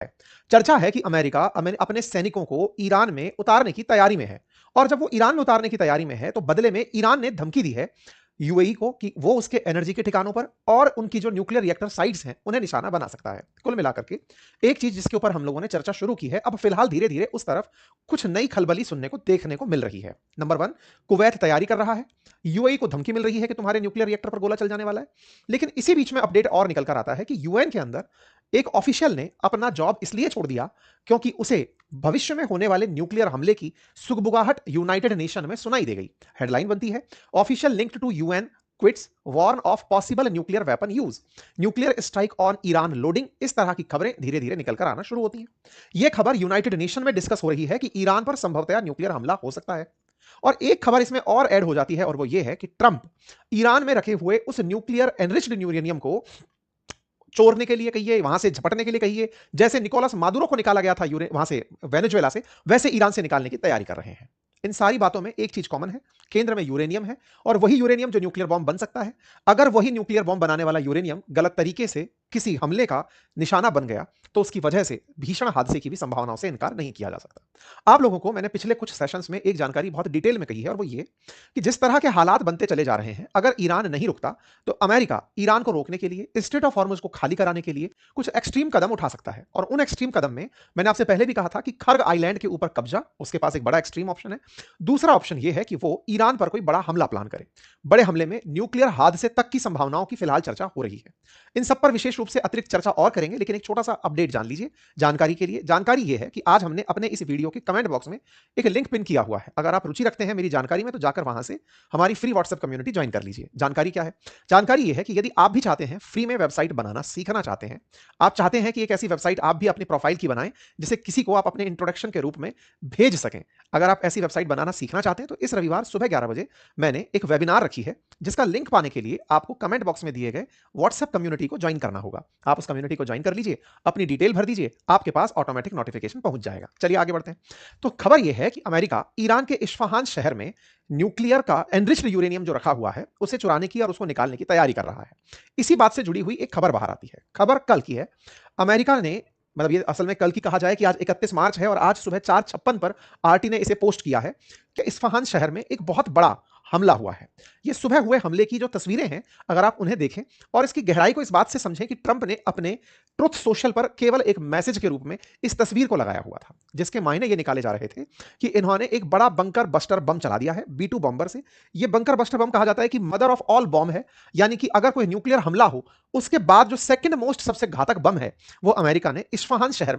है। चर्चा है कि अमेरिका अपने सैनिकों को ईरान में उतारने की तैयारी में है और जब वो ईरान में उतारने की तैयारी में है तो बदले में ईरान ने धमकी दी है यूएई को कि वो उसके एनर्जी के ठिकानों पर और उनकी जो न्यूक्लियर रिएक्टर साइट्स हैं उन्हें निशाना बना सकता है। कुल मिलाकर के एक चीज जिसके ऊपर हम लोगों ने चर्चा शुरू की है, अब फिलहाल धीरे धीरे उस तरफ कुछ नई खलबली सुनने को देखने को मिल रही है। नंबर वन, कुवैत तैयारी कर रहा है, यूएई को धमकी मिल रही है कि तुम्हारे न्यूक्लियर रिएक्टर पर गोला चल जाने वाला है। लेकिन इसी बीच में अपडेट और निकल कर आता है कि यूएन के अंदर एक ऑफिशियल ने अपना जॉब इसलिए छोड़ दिया क्योंकि उसे भविष्य में होने वाले न्यूक्लियर हमले की सुगबुगाहट यूनाइटेड नेशन में सुनाई दे गई। हेडलाइन बनती है, official linked to UN quits warn of possible nuclear weapon use, nuclear strike on Iran loading. इस तरह की खबरें धीरे धीरे निकलकर आना शुरू होती हैं। यह खबर यूनाइटेड नेशन में डिस्कस हो रही है कि ईरान पर संभवतः न्यूक्लियर हमला हो सकता है। और एक खबर इसमें और ऐड हो जाती है और वो ये है कि ट्रंप ईरान में रखे हुए उस न्यूक्लियर एनरिच्ड यूरेनियम को चोरने के लिए कहिए, वहां से झपटने के लिए कहिए, जैसे निकोलस मादुरो को निकाला गया था वहां से वेनेजुएला से, वैसे ईरान से निकालने की तैयारी कर रहे हैं। इन सारी बातों में एक चीज कॉमन है, केंद्र में यूरेनियम है और वही यूरेनियम जो न्यूक्लियर बॉम्ब बन सकता है। अगर वही न्यूक्लियर बॉम्ब बनाने वाला यूरेनियम गलत तरीके से किसी हमले का निशाना बन गया तो उसकी वजह से भीषण हादसे की भी संभावनाओं से इनकार नहीं किया जा सकता। आप लोगों को मैंने पिछले कुछ सेशंस में एक जानकारी बहुत डिटेल में कही है और वो ये कि जिस तरह के हालात बनते चले जा रहे हैं, अगर ईरान नहीं रुकता तो अमेरिका ईरान को रोकने के लिए, स्ट्रेट ऑफ हॉर्मुज को खाली कराने के लिए कुछ एक्सट्रीम कदम उठा सकता है। और उन एक्सट्रीम कदम में मैंने आपसे पहले भी कहा था कि खर्ग आइलैंड के ऊपर कब्जा उसके पास एक बड़ा एक्सट्रीम ऑप्शन है। दूसरा ऑप्शन यह है कि वो ईरान पर कोई बड़ा हमला प्लान करे। बड़े हमले में न्यूक्लियर हादसे तक की संभावनाओं की फिलहाल चर्चा हो रही है। इन सब पर विशेष रूप से अतिरिक्त चर्चा और करेंगे, लेकिन एक छोटा सा अपडेट जान लीजिए जानकारी के लिए। जानकारी यह है कि आज हमने अपने इस वीडियो के कमेंट बॉक्स में एक लिंक पिन किया हुआ है। अगर आप रुचि रखते हैं मेरी जानकारी में तो जाकर वहां से हमारी फ्री व्हाट्सएप कम्युनिटी ज्वाइन कर लीजिए। जानकारी क्या है? जानकारी यह है कि यदि आप भी चाहते हैं फ्री में वेबसाइट बनाना सीखना चाहते हैं, आप चाहते हैं कि एक ऐसी वेबसाइट आप भी अपनी प्रोफाइल की बनाएं जिसे किसी को आप अपने इंट्रोडक्शन के रूप में भेज सकें, अगर आप ऐसी वेबसाइट बनाना सीखना चाहते हैं तो इस रविवार सुबह 11 बजे मैंने एक वेबिनार रखी है जिसका लिंक पाने के लिए आपको कमेंट बॉक्स में दिए गए व्हाट्सएप कम्युनिटी को ज्वाइन करना होगा। आप उस कम्युनिटी को ज्वाइन कर लीजिए, अपनी डिटेल भर दीजिए, आपके पास ऑटोमेटिक नोटिफिकेशन पहुंच जाएगा। चलिए आगे बढ़ते हैं। तो खबर यह है कि अमेरिका ईरान के इस्फहान शहर में न्यूक्लियर का एनरिच्ड यूरेनियम जो रखा हुआ है उसे चुराने की और उसको निकालने की तैयारी कर रहा है। इसी बात से जुड़ी हुई एक खबर बाहर आती है। खबर कल की है। अमेरिका ने, मतलब ये असल में कल की कहा जाए कि आज 31 मार्च है और आज सुबह 4:56 पर आरटी ने इसे पोस्ट किया है कि इस्फहान शहर में एक बहुत बड़ा हमला हुआ है। ये सुबह हुए हमले की जो तस्वीरें हैं, अगर आप उन्हें देखें और इसकी गहराई को इस बात से समझें कि ट्रंप ने अपने ट्रुथ सोशल पर केवल एक मैसेज के रूप में इस तस्वीर को लगाया हुआ था, जिसके मायने ये निकाले जा रहे थे कि इन्होंने एक बड़ा बंकर बस्टर बम चला दिया है B2 बॉम्बर से। ये बंकर बस्टर बम कहा जाता है कि मदर ऑफ ऑल बॉम्ब है, यानी कि अगर कोई न्यूक्लियर हमला हो उसके बाद जो सेकंड मोस्ट सबसे घातक बम है वो अमेरिका ने इस्फहान शहर